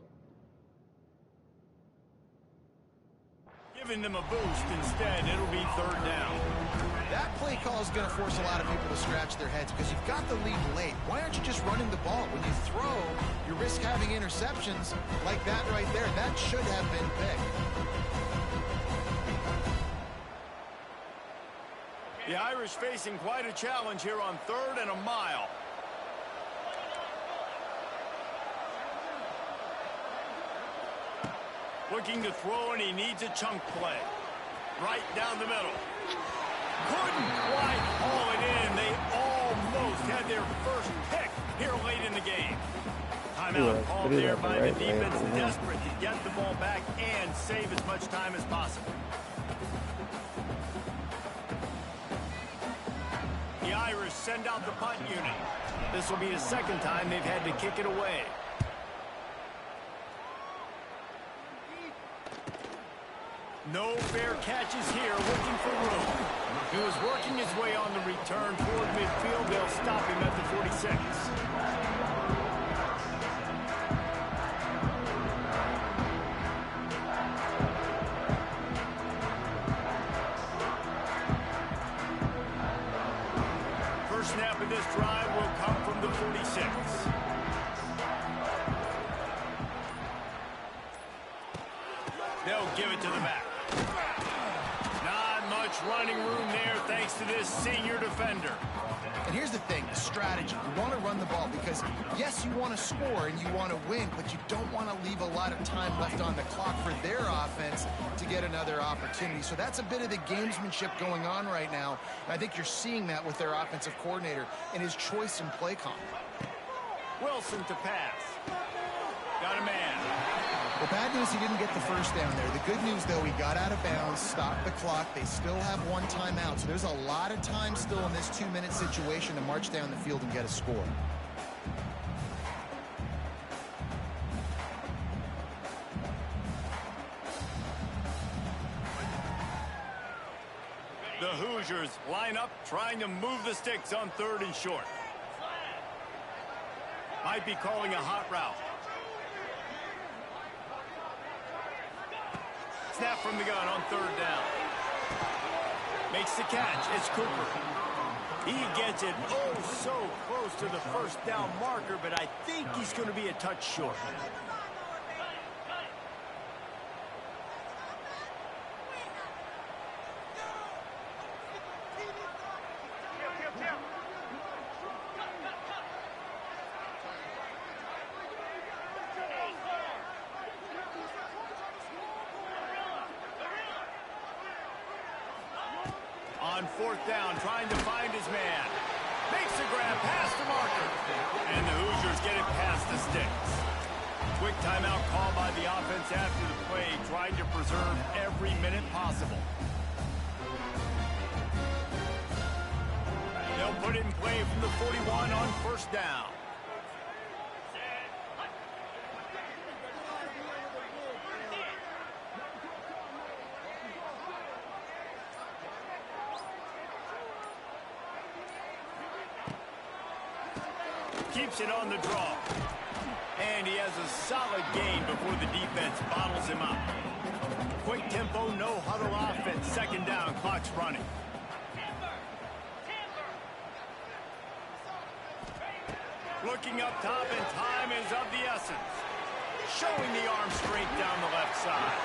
Giving them a boost instead. It'll be 3rd down. That play call is going to force a lot of people to scratch their heads because you've got the lead late. Why aren't you just running the ball? When you throw, you risk having interceptions like that right there. That should have been picked. The Irish facing quite a challenge here on 3rd and a mile. Looking to throw, and he needs a chunk play. Right down the middle. Couldn't quite haul it in. They almost had their first pick here late in the game. Timeout called there by the defense, desperate to get the ball back and save as much time as possible. The Irish send out the punt unit. This will be the 2nd time they've had to kick it away. No fair catches here, looking for room. He was working his way on the return toward midfield. They'll stop him at the 46. First snap of this drive will come from the 46. They'll give it to the back. Not much running room there thanks to this senior defender. And here's the thing, the strategy. You want to run the ball because, yes, you want to score and you want to win, but you don't want to leave a lot of time left on the clock for their offense to get another opportunity. So that's a bit of the gamesmanship going on right now. And I think you're seeing that with their offensive coordinator and his choice in play call. Wilson to pass. Got a man. Well, bad news, he didn't get the first down there. The good news, though, he got out of bounds, stopped the clock. They still have one timeout, so there's a lot of time still in this 2-minute situation to march down the field and get a score. The Hoosiers line up, trying to move the sticks on 3rd and short. Might be calling a hot route. Snap from the gun on 3rd down. Makes the catch. It's Cooper. He gets it oh so close to the 1st down marker, but I think he's going to be a touch short. On 4th down, trying to find his man. Makes a grab past the marker. And the Hoosiers get it past the sticks. Quick timeout call by the offense after the play, trying to preserve every minute possible. They'll put it in play from the 41 on 1st down. Keeps it on the draw. And he has a solid gain before the defense bottles him up. Quick tempo, no huddle offense. 2nd down, clock's running. Looking up top, and time is of the essence. Showing the arm straight down the left side.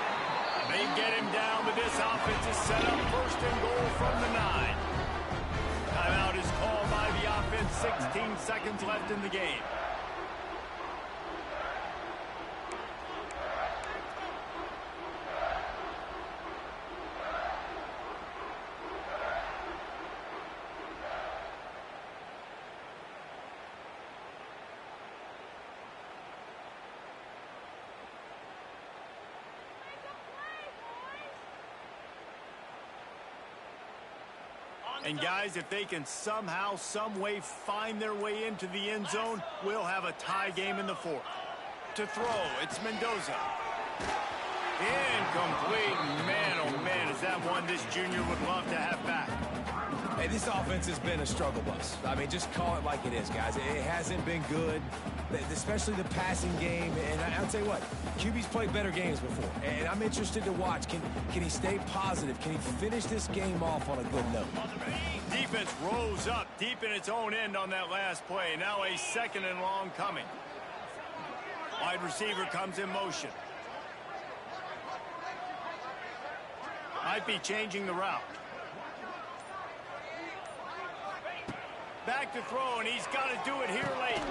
They get him down, but this offense is set up 1st and goal from the 9. Timeout is called by the offense. 16 seconds left in the game. And guys, if they can somehow, some way find their way into the end zone, we'll have a tie game in the 4th. To throw, it's Mendoza. Incomplete. Man, oh man, is that one this junior would love to have back. Hey, this offense has been a struggle bus. I mean, just call it like it is, guys. It hasn't been good, especially the passing game. And I'll tell you what, QB's played better games before. And I'm interested to watch. Can he stay positive? Can he finish this game off on a good note? Defense rose up deep in its own end on that last play. Now a 2nd and long coming. Wide receiver comes in motion. Might be changing the route. Back to throw, and he's got to do it here late.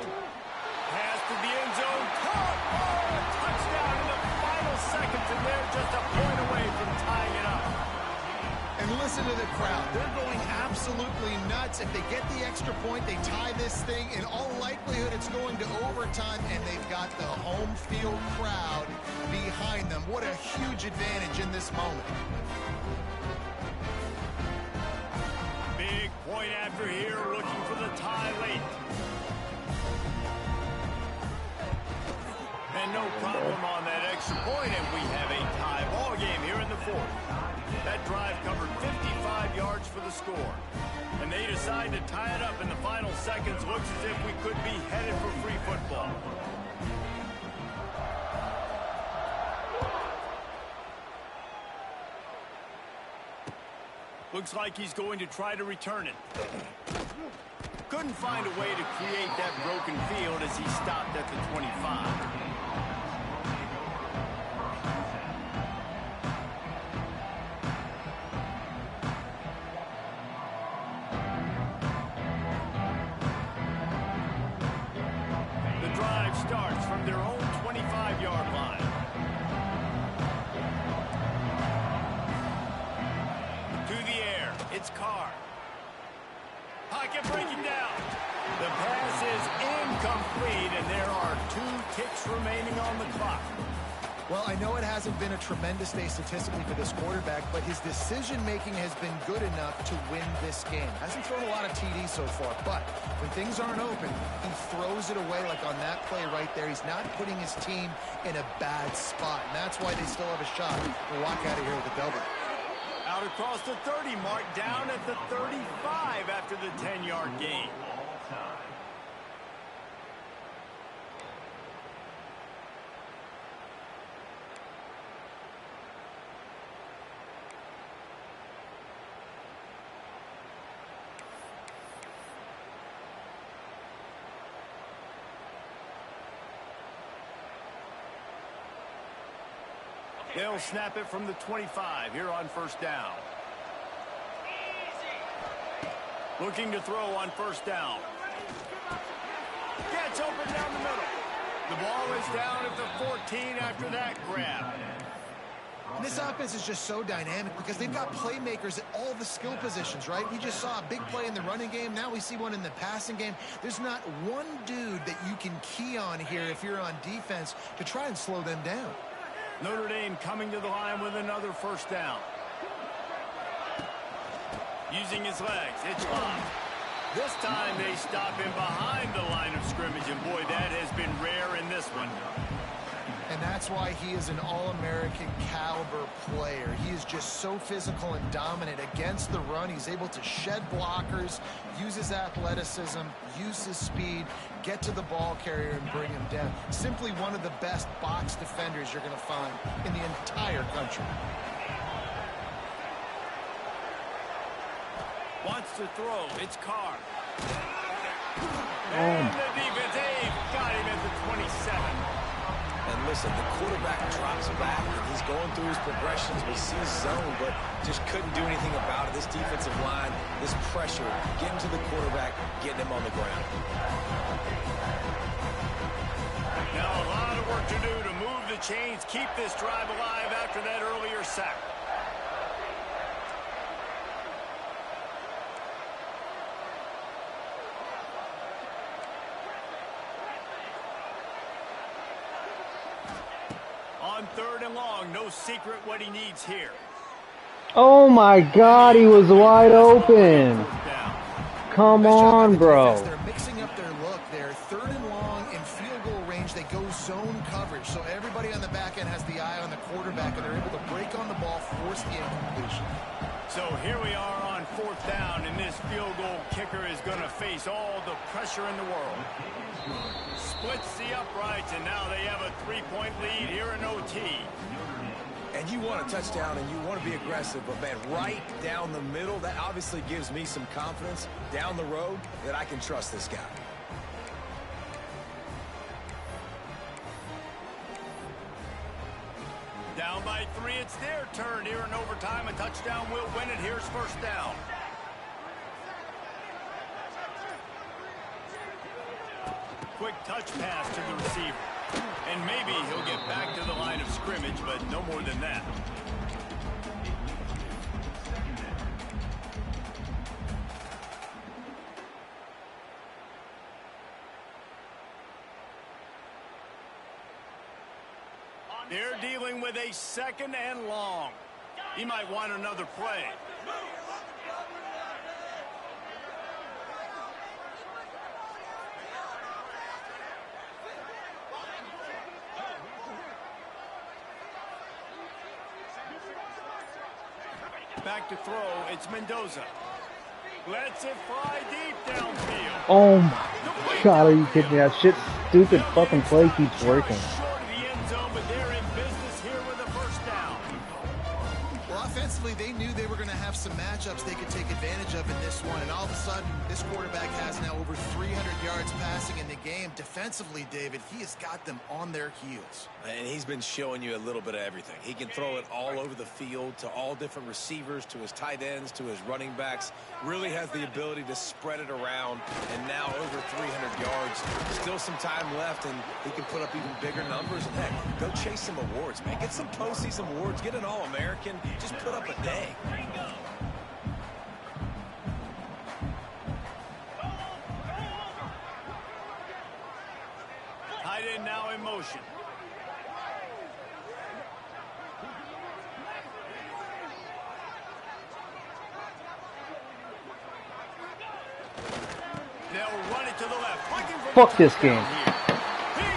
Pass to the end zone. Caught! Oh, a touchdown in the final seconds, and they're just a point away from tying it up. And listen to the crowd. They're going absolutely nuts. If they get the extra point, they tie this thing. In all likelihood, it's going to overtime, and they've got the home field crowd behind them. What a huge advantage in this moment. Big point after here, looking for the tie late. And no problem on that extra point, and we have a tie ball game here in the 4th. That drive covered 55 yards for the score. And they decide to tie it up in the final seconds. Looks as if we could be headed for free football. Looks like he's going to try to return it. Couldn't find a way to create that broken field as he stopped at the 25. incomplete, and there are 2 kicks remaining on the clock. Well, I know it hasn't been a tremendous day statistically for this quarterback, but his decision-making has been good enough to win this game. Hasn't thrown a lot of TDs so far, but when things aren't open, he throws it away like on that play right there. He's not putting his team in a bad spot, and that's why they still have a shot to walk out of here with a double. Out across the 30 mark, down at the 35 after the 10-yard gain. They'll snap it from the 25 here on first down. Looking to throw on first down. Gets open down the middle. The ball is down at the 14 after that grab. And this offense is just so dynamic because they've got playmakers at all the skill positions, right? We just saw a big play in the running game. Now we see one in the passing game. There's not one dude that you can key on here if you're on defense to try and slow them down. Notre Dame coming to the line with another first down. Using his legs, it's locked. This time they stop him behind the line of scrimmage, and boy, that has been rare in this one. And that's why he is an All-American caliber player. He is just so physical and dominant against the run. He's able to shed blockers, use his athleticism, use his speed, get to the ball carrier and bring him down. Simply one of the best box defenders you're going to find in the entire country. Wants to throw. It's Carr. And the defense got him at the 27. And listen, the quarterback drops back, and he's going through his progressions. We see zone, but just couldn't do anything about it. This defensive line, this pressure, getting to the quarterback, getting him on the ground. Now a lot of work to do to move the chains, keep this drive alive after that earlier sack. On 3rd and long, no secret what he needs here. Oh my God, he was wide open. Come on, bro. They're mixing up their look there. 3rd and long in field goal range. They go zone coverage. So everybody on the back end has the eye on the quarterback, and they're able to break on the ball, force the incompletion. So here we are on 4th down, and this field goal kicker is going to face all the pressure in the world. Splits the uprights, and now they have a 3-point lead here in OT. And you want a touchdown, and you want to be aggressive, but, man, right down the middle, that obviously gives me some confidence down the road that I can trust this guy. Down by 3, it's their turn here in overtime. A touchdown will win it. Here's first down. Quick touch pass to the receiver. And maybe he'll get back to the line of scrimmage, but no more than that. They're dealing with a 2nd and long. He might want another play. Back to throw, it's Mendoza. Lets it fly deep downfield. Oh my God, are you kidding me? That shit, stupid fucking play keeps working. Short of the end zone, but they're in business here with a first down. Well, offensively, they knew they were going to have some matchups they could take advantage of in this one, and all of a sudden, this quarterback has now over 300 yards passing in the game. Defensively, David, he has got them on their heels. And he's been showing you a little bit of everything. He can throw it all over the field to all different receivers, to his tight ends, to his running backs. Really has the ability to spread it around, and now over 300 yards. Still some time left, and he can put up even bigger numbers. And heck, go chase some awards, man. Get some postseason awards. Get an All-American. Just put up a day. and now in motion. They'll run it to the left. Looking for Fuck this game. He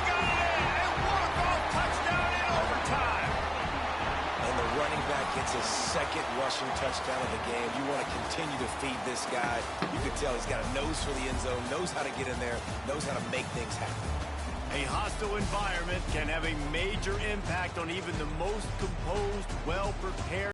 got it in, and walk-off touchdown in overtime. And the running back gets his second rushing touchdown of the game. You want to continue to feed this guy. You can tell he's got a nose for the end zone, knows how to get in there, knows how to make things happen. A hostile environment can have a major impact on even the most composed, well-prepared